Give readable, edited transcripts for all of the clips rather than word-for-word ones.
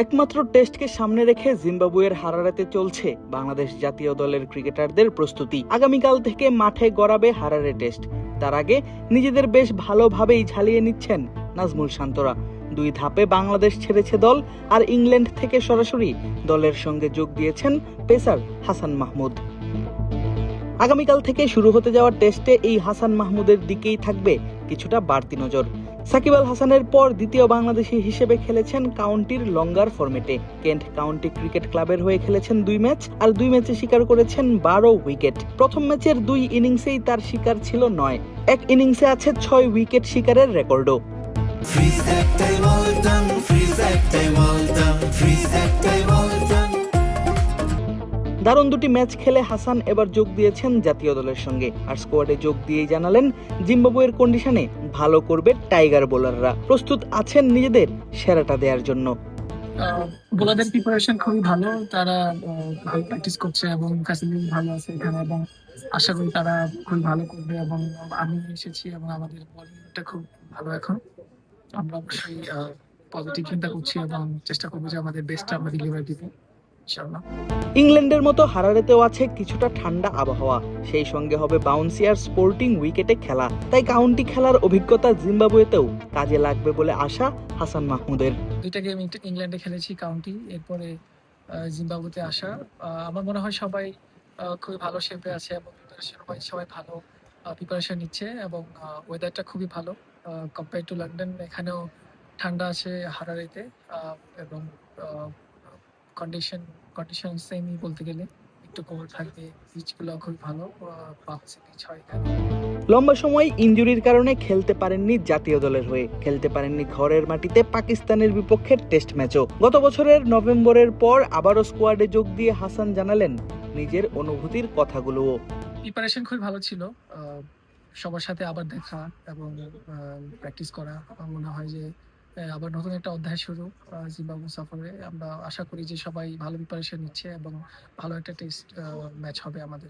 একমাত্র টেস্টকে সামনে রেখে জিম্বাবুয়ের হারারেতে চলছে বাংলাদেশ জাতীয় দলের ক্রিকেটারদের প্রস্তুতি। আগামীকাল থেকে মাঠে গড়াবে হারারে টেস্ট। তার আগে নিজেদের বেশ ভালোভাবেই ঝালিয়ে নিচ্ছেন নাজমুল শান্তরা। 2 ধাপে বাংলাদেশ ছেড়েছে দল, আর ইংল্যান্ড থেকে সরাসরি দলের সঙ্গে যোগ দিয়েছেন পেসার হাসান মাহমুদ। আগামীকাল থেকে শুরু হতে যাওয়া টেস্টে এই হাসান মাহমুদের দিকেই থাকবে কিছুটা বাড়তি নজর। সাকিব আল হাসানের পর দ্বিতীয় বাংলাদেশি হিসেবে খেলেছেন কাউন্টির লঙ্গার ফরম্যাটে। কেন্ট কাউন্টি ক্রিকেট ক্লাবের হয়ে খেলেছেন 2 ম্যাচ, আর 2 ম্যাচে শিকার করেছেন 12 উইকেট। প্রথম ম্যাচের 2 ইনিংসেই তার শিকার ছিল 9। এক ইনিংসে আছে 6 উইকেট শিকারের রেকর্ডও। দারুণ 2টি ম্যাচ খেলে হাসান এবার যোগ দিয়েছেন জাতীয় দলের সঙ্গে, আর স্কোয়াডে যোগ দিয়েই জানালেন জিম্বাবুয়ের কন্ডিশনে ভালো করবে টাইগার বোলাররা। প্রস্তুত আছেন নিজেদের সেরাটা দেওয়ার জন্য। বোলারদের প্রিপারেশন খুবই ভালো, তারা ভালো প্র্যাকটিস করছে এবং ফ্যাসিলিটি ভালো আছে এখানে, এবং আশা করি তারা খুব ভালো করবে। এবং আমি এসেছি এবং আমাদের বোলিংটা খুব ভালো। এখন আমরা অবশ্যই পজিটিভ চিন্তা করছি এবং চেষ্টা করবো যে আমাদের বেস্টটা আমরা ডেলিভারি দিব ইনশাআল্লাহ। ইংল্যান্ডের মতো হারারেতেও আছে কিছুটা ঠান্ডা আবহাওয়া, সেই সঙ্গে হবে বাউন্সি আর স্পোর্টিং উইকেটে খেলা। তাই কাউন্টি খেলার অভিজ্ঞতা জিম্বাবুয়েতেও কাজে লাগবে বলে আশা হাসান মাহমুদের। 2টা গেম ইংল্যান্ডে খেলেছি কাউন্টি, এরপরে জিম্বাবুয়েতে আসা। আমার মনে হয় সবাই খুবই ভালো শেপে আছে এবং সবাই ভালো প্রিপারেশন নিচ্ছে, এবং ওয়েদারটা খুবই ভালো কম্পেয়ার টু লন্ডন। এখানেও ঠান্ডা আছে হারারেতে, এবং কন্ডিশন সেমই বলতে গেলে, একটু কোল্ড থাকবে। পিচগুলো খুব ভালো, বাউন্সি পিচ হয় এখানে। লম্বা সময় ইনজুরির কারণে খেলতে পারেননি জাতীয় দলের হয়ে, খেলতে পারেননি ঘরের মাটিতে পাকিস্তানের বিপক্ষে টেস্ট ম্যাচও। গত বছরের নভেম্বরের পর আবারও স্কোয়াডে যোগ দিয়ে হাসান জানালেন নিজের অনুভূতির কথাগুলোও। প্রিপারেশন খুবই ভালো ছিল, সবার সাথে আবার দেখা এবং প্র্যাকটিস করা। আমার মনে হয় যে আবার নতুন একটা অধ্যায় শুরু জিম্বাবু সফরে। আমরা আশা করি যে সবাই ভালো প্রিপারেশন নিচ্ছে এবং ভালো একটা টেস্ট ম্যাচ হবে আমাদের।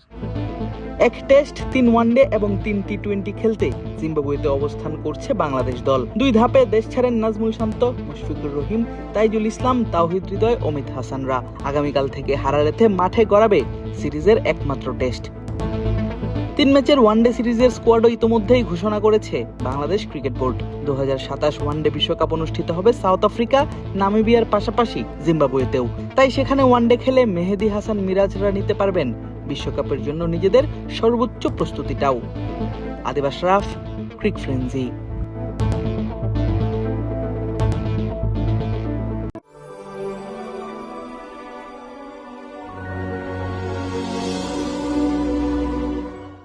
1 টেস্ট, 3 ওয়ানডে এবং 3 টি20 খেলতে জিম্বাবুয়েতে অবস্থান করছে বাংলাদেশ দল। 2 ধাপে দেশ ছাড়েন নাজমুল শান্ত, মুশফিকুর রহিম, তাইজুল ইসলাম, তাওহিদ হৃদয়, অমিত হাসানরা। আগামীকাল থেকে হারারেতে মাঠে গড়াবে সিরিজের একমাত্র টেস্ট। 3 ম্যাচের ওয়ানডে সিরিজের স্কোয়াডও ইতোমধ্যেই ঘোষণা করেছে বাংলাদেশ ক্রিকেট বোর্ড। 2027 ওয়ানডে বিশ্বকাপ অনুষ্ঠিত হবে সাউথ আফ্রিকা, নামিবিয়ার পাশাপাশি জিম্বাবুয়েতেও। তাই সেখানে ওয়ানডে খেলে মেহেদী হাসান মিরাজরা নিতে পারবেন বিশ্বকাপের জন্য নিজেদের সর্বোচ্চ প্রস্তুতিটাও। আদিব আশরাফ, ক্রিক ফ্রেন্জি।